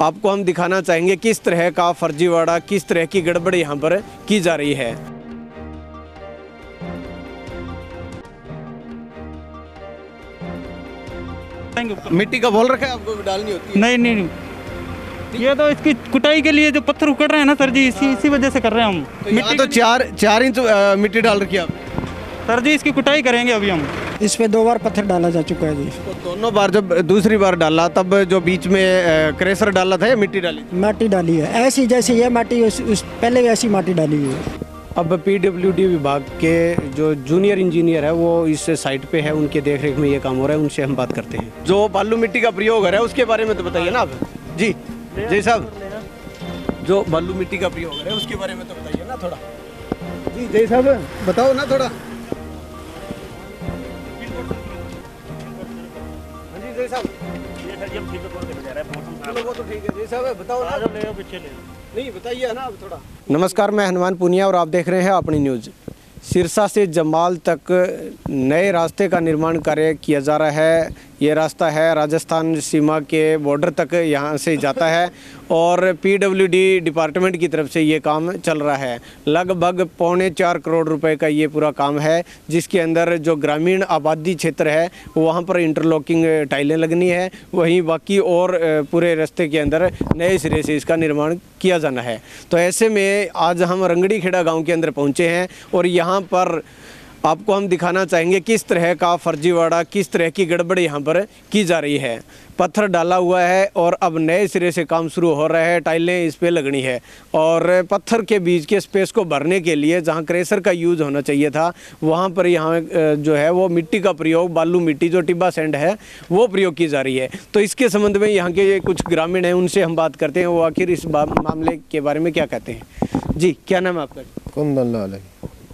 आपको हम दिखाना चाहेंगे किस तरह का फर्जीवाड़ा, किस तरह की गड़बड़ यहाँ पर की जा रही है। मिट्टी का बोल रखा है आपको डालनी होती है? नहीं नहीं नहीं, ये तो इसकी कुटाई के लिए जो पत्थर उकड़ रहे हैं ना सर जी, इसी वजह से कर रहे हैं हम। तो यहाँ तो 4 इंच मिट्टी डाल रखी है आपने। सर जी इसकी कुटाई करेंगे अभी हम। इस पे 2 बार पत्थर डाला जा चुका है जी। तो दोनों बार जब दूसरी बार डाला तब जो बीच में क्रेशर डाला था या मिट्टी डाली थी? माटी डाली है ऐसी जैसे ये माटी उस पहले ऐसी माटी डाली हुई है। अब पीडब्ल्यूडी विभाग के जो जूनियर इंजीनियर है वो इस साइट पे है, उनके देखरेख में ये काम हो रहा है, उनसे हम बात करते हैं। जो बालू मिट्टी का प्रयोग हो रहा है उसके बारे में तो बताइए ना आप। जी जी साहब, जो बालू मिट्टी का प्रयोग हो रहा है उसके बारे में तो बताइए ना थोड़ा। जी जय साहब बताओ ना थोड़ा। जय साहब, वो तो ठीक है। जय साहब बताओ ना, पीछे ले नहीं बताइए ना आप थोड़ा। नमस्कार, मैं हनुमान पुनिया और आप देख रहे हैं अपनी न्यूज़। सिरसा से जमाल तक नए रास्ते का निर्माण कार्य किया जा रहा है। ये रास्ता है राजस्थान सीमा के बॉर्डर तक यहाँ से जाता है और पीडब्ल्यूडी डिपार्टमेंट की तरफ से ये काम चल रहा है। लगभग 4.25 करोड़ रुपए का ये पूरा काम है, जिसके अंदर जो ग्रामीण आबादी क्षेत्र है वहाँ पर इंटरलॉकिंग टाइलें लगनी है, वहीं बाकी और पूरे रास्ते के अंदर नए सिरे से इसका निर्माण किया जाना है। तो ऐसे में आज हम रंगड़ी खेड़ा गाँव के अंदर पहुँचे हैं और यहाँ पर आपको हम दिखाना चाहेंगे किस तरह का फर्जीवाड़ा, किस तरह की गड़बड़ यहाँ पर की जा रही है। पत्थर डाला हुआ है और अब नए सिरे से काम शुरू हो रहा है, टाइलें इस पे लगनी है और पत्थर के बीच के स्पेस को भरने के लिए जहाँ क्रेशर का यूज़ होना चाहिए था वहाँ पर यहाँ जो है वो मिट्टी का प्रयोग, बालू मिट्टी जो टिब्बा सैंड है वो प्रयोग की जा रही है। तो इसके संबंध में यहाँ के कुछ ग्रामीण हैं, उनसे हम बात करते हैं, वो आखिर इस मामले के बारे में क्या कहते हैं। जी क्या नाम है आपका? कुंदन लाल है।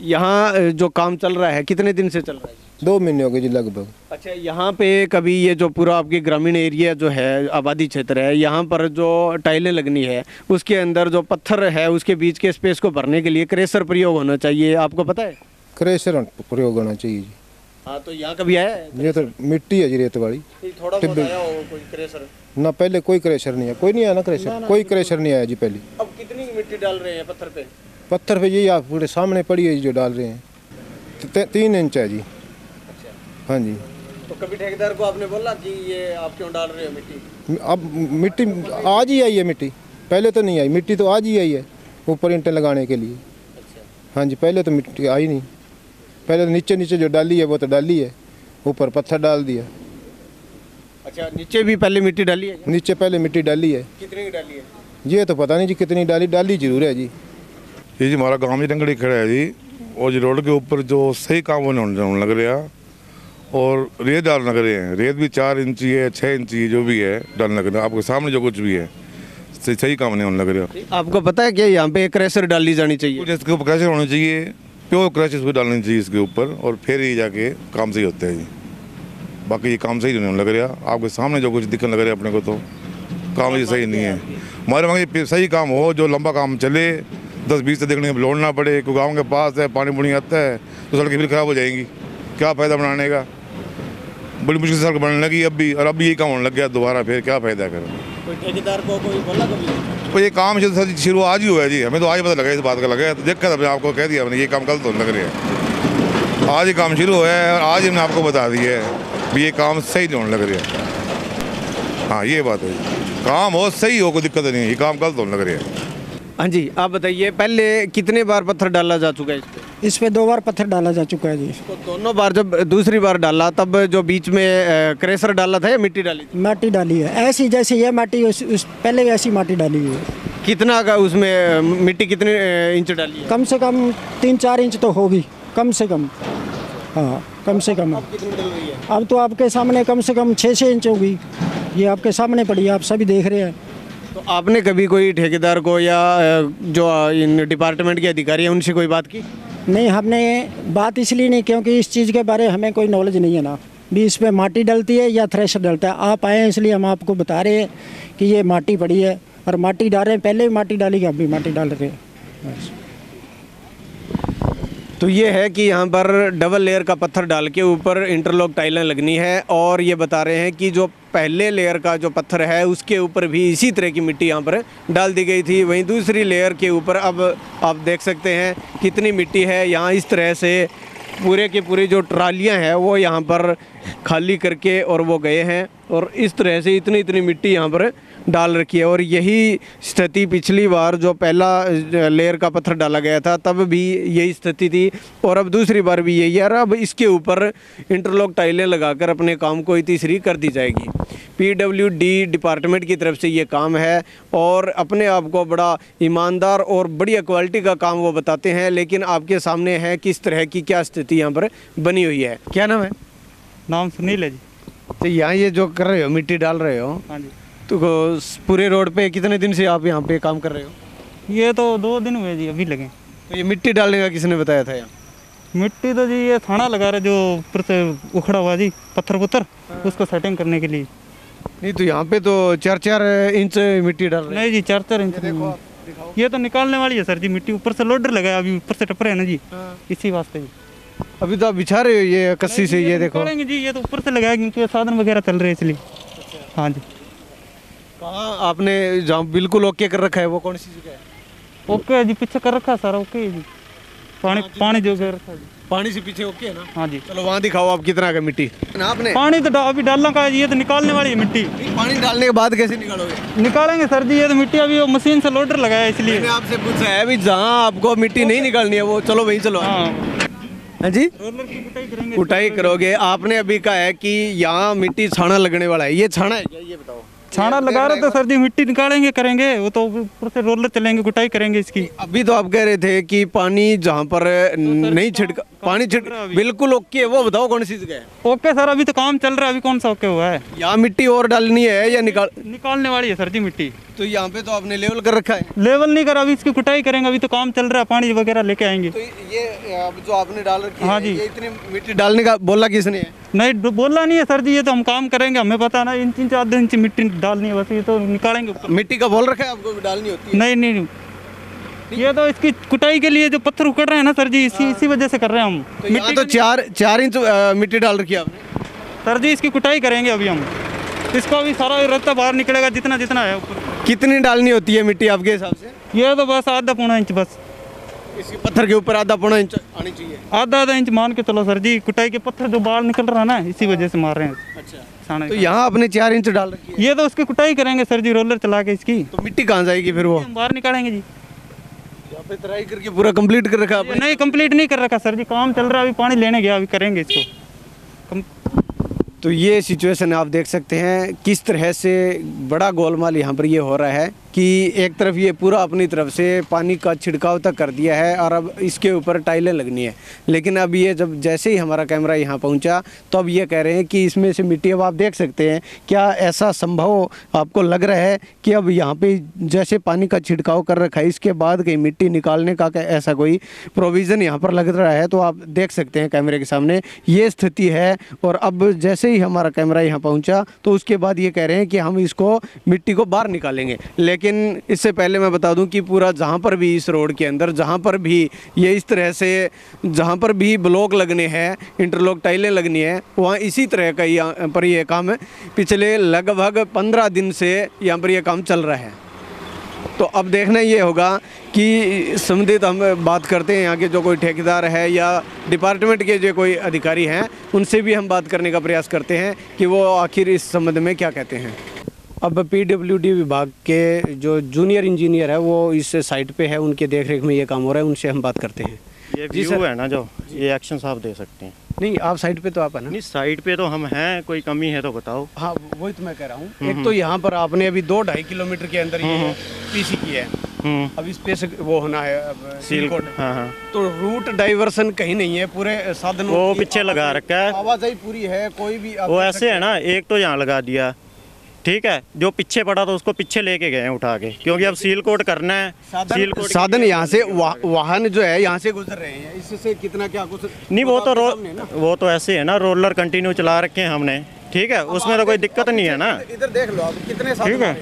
यहाँ जो काम चल रहा है कितने दिन से चल रहा है? 2 महीने हो गए जी लगभग। अच्छा, यहाँ पे कभी ये जो पूरा आपके ग्रामीण एरिया जो है, आबादी क्षेत्र है, यहाँ पर जो टाइलें लगनी है उसके अंदर जो पत्थर है उसके बीच के स्पेस को भरने के लिए क्रेशर प्रयोग होना चाहिए, आपको पता है? क्रेशर प्रयोग होना चाहिए जी। हाँ, तो यहाँ कभी आया है? ये तो मिट्टी है जी, रेत वाली। थोड़ा बहुत आया हो कोई क्रेशर? ना पहले कोई क्रेशर नहीं है, कोई नहीं आया ना क्रेशर, कोई क्रेशर नहीं आया जी पहले। अब कितनी मिट्टी डाल रहे हैं पत्थर पे? पत्थर पे यही आप पूरे सामने पड़ी है जो डाल रहे हैं, 3 इंच है जी। हाँ जी। तो कभी ठेकेदार को आपने बोला कि ये आप क्यों डाल रहे हो मिट्टी? अब मिट्टी आज ही आई है, मिट्टी पहले तो नहीं आई, मिट्टी तो आज ही आई है ऊपर ईंटें लगाने के लिए। हाँ जी, पहले तो मिट्टी आई नहीं, पहले तो नीचे नीचे जो डाली है वो तो डाली है, ऊपर पत्थर डाल दिया। अच्छा, नीचे भी पहले मिट्टी डाली है? नीचे पहले मिट्टी डाली है। कितनी डाली है? ये तो पता नहीं जी कितनी डाली जरूर है जी। ये जी हमारा गांव ही रंगड़ी खड़ा है जी, और जी रोड के ऊपर जो सही काम होने लग रहा है और रेत डालने लग रहे हैं। रेत भी 4 इंची है, 6 इंची जो भी है डालने लग रहे हैं, आपके सामने जो कुछ भी है सही काम नहीं होने लग रहा है। आपको पता है कि यहाँ पे क्रेशर डाली जानी चाहिए? कुछ इसके ऊपर क्रैशर होना चाहिए, प्योर क्रैश इसको डालनी चाहिए इसके ऊपर, और फिर ही जाके काम सही होता है जी। बाकी ये काम सही नहीं लग रहा, आपके सामने जो कुछ दिखने लग रहा है अपने को तो काम ये सही नहीं है। हमारे वहाँ सही काम हो, जो लंबा काम चले, 10-20 से देखने में लौटना पड़े, कोई गाँव के पास है, पानी पुनी आता है तो सड़कें फिर खराब हो जाएंगी, क्या फ़ायदा बनाने का? बड़ी मुश्किल से सड़क बनने लगी अभी, और अब यही काम होने लग गया दोबारा, फिर क्या फ़ायदा करें? कोई ठेकेदार को कोई बोला कभी? तो ये काम शुरू आज ही हुआ है जी, हमें तो आज पता लगा इस बात का लगा, तो देखा था आपको कह दिया मैंने ये काम कल तो लग रहा है, आज ही काम शुरू हुआ है और आज ही मैंने आपको बता दिया है भी ये काम सही नहीं होने लग रहा है। हाँ ये बात है, काम हो सही हो, कोई दिक्कत नहीं है, ये काम कल तो लग रहा है। हाँ जी, आप बताइए पहले कितने बार पत्थर डाला जा चुका है इस पे 2 बार पत्थर डाला जा चुका है जी। तो दोनों बार जब दूसरी बार डाला तब जो बीच में क्रेशर डाला था या मिट्टी डाली थी? माटी डाली है ऐसी जैसे ये माटी उस पहले ऐसी माटी डाली हुई है। कितना का उसमें मिट्टी कितने इंच डाली है? कम से कम 3-4 इंच तो होगी, कम से कम। हाँ कम से कम। अब कितनी डल रही है? अब तो आपके सामने कम से कम 6-6 इंच होगी, ये आपके सामने पड़ी है, आप सभी देख रहे हैं। तो आपने कभी कोई ठेकेदार को या जो इन डिपार्टमेंट के अधिकारी हैं उनसे कोई बात की? नहीं, हमने बात इसलिए नहीं क्योंकि इस चीज़ के बारे में हमें कोई नॉलेज नहीं है ना, भी इस पर माटी डलती है या थ्रेशर डलता है। आप आए हैं इसलिए हम आपको बता रहे हैं कि ये माटी पड़ी है और माटी डाल रहे हैं, पहले भी माटी डाली, अब भी माटी डाल रहे हैं बस। तो ये है कि यहाँ पर डबल लेयर का पत्थर डाल के ऊपर इंटरलॉक टाइलें लगनी है और ये बता रहे हैं कि जो पहले लेयर का जो पत्थर है उसके ऊपर भी इसी तरह की मिट्टी यहाँ पर डाल दी गई थी। वहीं दूसरी लेयर के ऊपर अब आप देख सकते हैं कितनी मिट्टी है। यहाँ इस तरह से पूरे के पूरे जो ट्रालियाँ हैं वो यहाँ पर खाली करके और वो गए हैं और इस तरह से इतनी इतनी मिट्टी यहाँ पर डाल रखी है। और यही स्थिति पिछली बार जो पहला लेयर का पत्थर डाला गया था तब भी यही स्थिति थी और अब दूसरी बार भी यही है। और अब इसके ऊपर इंटरलॉक टाइलें लगाकर अपने काम को तीसरी कर दी जाएगी। PWD डिपार्टमेंट की तरफ से ये काम है और अपने आप को बड़ा ईमानदार और बढ़िया क्वालिटी का काम वो बताते हैं, लेकिन आपके सामने है किस तरह की क्या स्थिति यहाँ पर बनी हुई है। क्या नाम है? नाम सुनील है जी। तो यहाँ ये जो कर रहे हो, मिट्टी डाल रहे हो, हाँ जी। तो पूरे रोड पे कितने दिन से आप यहाँ पे काम कर रहे हो? ये तो 2 दिन हुए जी, अभी लगे। तो ये मिट्टी डालने का किसने बताया था यहाँ? मिट्टी तो जी ये थाना लगा रहा है जो ऊपर से उखड़ा हुआ जी पत्थर उसको सेटिंग करने के लिए। नहीं तो यहाँ पे तो 4-4 इंच मिट्टी डाल रहे हैं। नहीं जी 4-4 इंच ये तो निकालने वाली है सर जी मिट्टी। ऊपर से लोडर लगा है, अभी ऊपर से टपरे है ना जी, इसी वास्ते जी। अभी तो आप बिछा रहे हो ये कस्सी से, ये देखो जी ये तो ऊपर से लगाया क्योंकि साधन वगैरह चल रहे हैं इसलिए। हाँ जी। कहाँ आपने जहाँ बिल्कुल ओके कर रखा है वो कौन सी जगह है? ओके है जी, पीछे कर रखा है सारा ओके है जी। पानी जो कर रखा है जी। पानी से पीछे ओके है ना? हाँ जी। चलो वहाँ दिखाओ आप कितना का मिट्टी ना आपने। पानी तो अभी डालना का है, ये तो निकालने वाली है मिट्टी। पानी डालने के बाद कैसे निकालोगे? निकालेंगे सर जी, ये तो मिट्टी अभी वो मशीन से लोडर लगाया है इसलिए। मैंने आपसे पूछा है अभी जहाँ आपको मिट्टी नहीं निकालनी है वो चलो वहीं चलो। हाँ जी, रोलर की कुटाई करेंगे। कुटाई करोगे। आपने अभी कहा है कि यहाँ मिट्टी छाना लगने वाला है, ये छाना है क्या? ये बताओ। छाना लगा रहे तो सर जी मिट्टी निकालेंगे करेंगे, वो तो ऊपर से रोलर चलेंगे, कुटाई करेंगे इसकी। अभी तो आप कह रहे थे कि पानी जहाँ पर नहीं छिड़का, पानी छिड़क बिल्कुल ओके है, वो बताओ कौन सी जगह है? ओके सर, अभी तो काम चल रहा है, अभी कौन सा ओके हुआ है? यहाँ मिट्टी और डालनी है या निकालने वाली है सर जी मिट्टी। तो यहाँ पे तो आपने लेवल कर रखा है। लेवल नहीं करा, अभी इसकी कुटाई करेंगे, अभी तो काम चल रहा है, पानी वगैरह लेके आएंगे। तो ये अब जो आपने डाल रखी हाँ है, जी। ये इतनी मिट्टी डालने का बोला किसने है? नहीं बोला नहीं है सर जी, ये तो हम काम करेंगे, हमें पता ना, इंच आधे इंच मिट्टी डालनी है बस, ये तो निकालेंगे ऊपर। मिट्टी का बोल रखा है आपको डालनी होती है? नहीं नहीं, ये तो इसकी कुटाई के लिए जो पत्थर उकड़ रहे हैं ना सर जी, इसी वजह से कर रहे हैं हम। तो यहाँ तो 4 इंच मिट्टी डाल रखी है आपने। सर जी इसकी कुटाई करेंगे अभी हम, इसको अभी सारा रास्ता बाहर निकलेगा जितना जितना है ऊपर। कितनी डालनी होती है मिट्टी आपके हिसाब से? ये तो बस आधा पौना इंच, बस इसके पत्थर के ऊपर आधा पौना इंच आनी चाहिए। आधा इंच मान के चलो सर जी, कुटाई के पत्थर जो बाहर निकल रहा है ना, इसी वजह से मार रहे हैं। अच्छा, तो यहाँ आपने 4 इंच डाल रखी है। ये तो उसकी कुटाई करेंगे सर जी, रोलर चला के इसकी। तो मिट्टी कहाँ जाएगी फिर? वो हम बाहर निकालेंगे जी। यहाँ पे तराई करके पूरा कंप्लीट कर रखा आपने? नहीं कंप्लीट नहीं कर रखा सर जी, काम चल रहा है, अभी पानी लेने गया, अभी करेंगे इसको। तो ये सिचुएशन आप देख सकते हैं किस तरह से बड़ा गोलमाल यहाँ पर ये हो रहा है कि एक तरफ ये पूरा अपनी तरफ से पानी का छिड़काव तक कर दिया है और अब इसके ऊपर टाइलें लगनी है। लेकिन अब ये जब जैसे ही हमारा कैमरा यहाँ पहुँचा तो अब ये कह रहे हैं कि इसमें से मिट्टी, अब आप देख सकते हैं, क्या ऐसा संभव आपको लग रहा है कि अब यहाँ पे जैसे पानी का छिड़काव कर रखा है इसके बाद कहीं मिट्टी निकालने का ऐसा कोई प्रोविज़न यहाँ पर लग रहा है? तो आप देख सकते हैं कैमरे के सामने ये स्थिति है। और अब जैसे ही हमारा कैमरा यहाँ पहुँचा तो उसके बाद ये कह रहे हैं कि हम इसको मिट्टी को बाहर निकालेंगे। लेकिन इससे पहले मैं बता दूं कि पूरा जहां पर भी इस रोड के अंदर जहां पर भी ये इस तरह से जहां पर भी ब्लॉक लगने हैं, इंटरलॉक टाइलें लगनी है, वहाँ इसी तरह का यहाँ पर ये काम पिछले लगभग 15 दिन से यहाँ पर ये काम चल रहा है। तो अब देखना ये होगा कि संबंधित हम बात करते हैं यहाँ के जो कोई ठेकेदार है या डिपार्टमेंट के जो कोई अधिकारी हैं, उनसे भी हम बात करने का प्रयास करते हैं कि वो आखिर इस संबंध में क्या कहते हैं। अब PWD विभाग के जो जूनियर इंजीनियर है वो इस साइट पे है, उनके देखरेख में ये काम हो रहा है, उनसे हम बात करते हैं। ये व्यू है ना जो, ये एक्शन आप दे सकते हैं। नहीं, आप साइट पे तो आप है ना? नहीं, साइट पे तो हम हैं, कोई कमी है तो बताओ। हाँ वही तो मैं कह रहा हूँ। एक तो यहाँ पर आपने अभी 2-2.5 किलोमीटर के अंदर ये पीसी की है, अब इस पे से वो होना है अब सील कोड। हाँ। तो रूट डाइवर्सन कहीं नहीं है, पूरे साधन वो पीछे लगा रखा है, आवाजाही पूरी है, कोई भी वो ऐसे है ना, एक तो यहाँ लगा दिया, ठीक है, जो पीछे पड़ा था उसको पीछे लेके गए हैं उठा के, क्योंकि अब सील कोड करना है। सील कोड साधन यहाँ से वाहन जो है यहाँ से गुजर रहे हैं, इससे कितना क्या कुछ नहीं, वो तो ऐसे है ना, रोलर कंटिन्यू चला रखे हैं हमने, ठीक है, उसमें तो कोई दिक्कत नहीं है ना। इधर देख लो आप कितने साधन, ठीक है,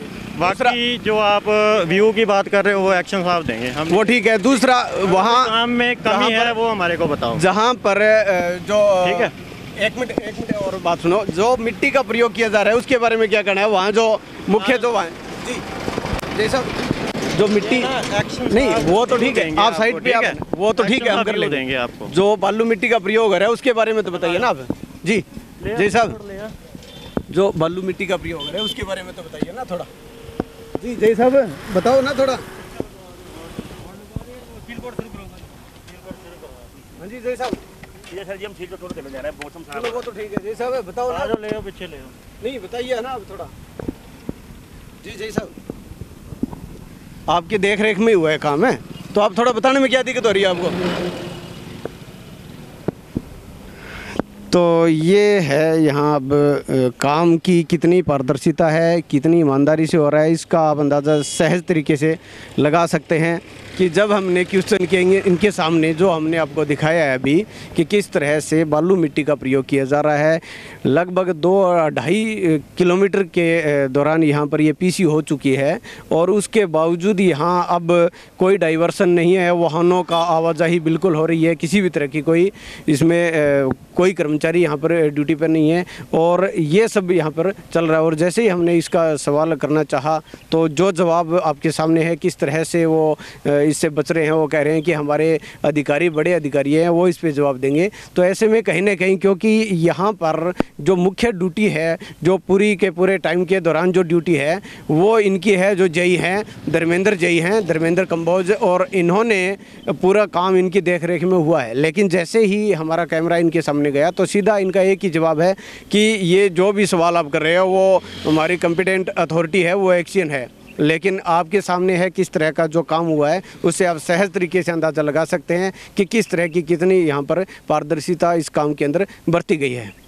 बाकी जो आप व्यू की बात कर रहे हो वो एक्शन साहब देंगे हम। वो ठीक है। दूसरा वहाँ काम में कमी है वो हमारे को बताओ। जहाँ पर जो ठीक है, एक मिनट और बात सुनो। जो मिट्टी का प्रयोग किया जा रहा है उसके बारे में क्या कहना है? वहाँ जो मुख्य जो वहाँ जी जैसा जो मिट्टी नहीं वो तो ठीक है, आप साइड पे आप वो तो ठीक है, हम कर लेंगे आपको। जो बालू मिट्टी का प्रयोग हो रहा है उसके बारे में तो बताइए ना आप जी। जय साहब, जो बालू मिट्टी का प्रयोग हो रहा है उसके बारे में तो बताइए ना थोड़ा जी। जय साहब बताओ ना थोड़ा। हाँ जी जय साहब। ये सर जी हम सील को छोड़ के चले जा रहे हैं, मौसम खराब है। वो तो ठीक है जय साहब, बताओ ना। ले पीछे ले नहीं बताइए ना अब थोड़ा जी। जय साहब आपकी देख रेख में हुआ है काम है, तो आप थोड़ा बताने में क्या दिक्कत हो रही है आपको? तो ये है यहाँ अब काम की कितनी पारदर्शिता है, कितनी ईमानदारी से हो रहा है, इसका आप अंदाज़ा सहज तरीके से लगा सकते हैं कि जब हमने क्वेश्चन किएंगे इनके सामने जो हमने आपको दिखाया है अभी कि किस तरह से बालू मिट्टी का प्रयोग किया जा रहा है। लगभग 2-2.5 किलोमीटर के दौरान यहाँ पर ये पीसी हो चुकी है और उसके बावजूद यहाँ अब कोई डाइवर्सन नहीं है, वाहनों का आवाजाही बिल्कुल हो रही है, किसी भी तरह की कोई इसमें कोई कर्मचारी यहाँ पर ड्यूटी पर नहीं है और ये सब यहाँ पर चल रहा है। और जैसे ही हमने इसका सवाल करना चाहा तो जो जवाब आपके सामने है किस तरह से वो इससे बच रहे हैं, वो कह रहे हैं कि हमारे अधिकारी बड़े अधिकारी हैं वो इस पे जवाब देंगे। तो ऐसे में कहीं ना कहीं क्योंकि यहाँ पर जो मुख्य ड्यूटी है, जो पूरी के पूरे टाइम के दौरान जो ड्यूटी है वो इनकी है, जो जई हैं धर्मेंद्र कंबोज, और इन्होंने पूरा काम इनकी देख रेख में हुआ है। लेकिन जैसे ही हमारा कैमरा इनके सामने गया तो सीधा इनका एक ही जवाब है कि ये जो भी सवाल आप कर रहे हो वो हमारी कॉम्पिटेंट अथॉरिटी है, वो एक्शन है। लेकिन आपके सामने है किस तरह का जो काम हुआ है, उससे आप सहज तरीके से अंदाज़ा लगा सकते हैं कि किस तरह की कितनी यहाँ पर पारदर्शिता इस काम के अंदर बरती गई है।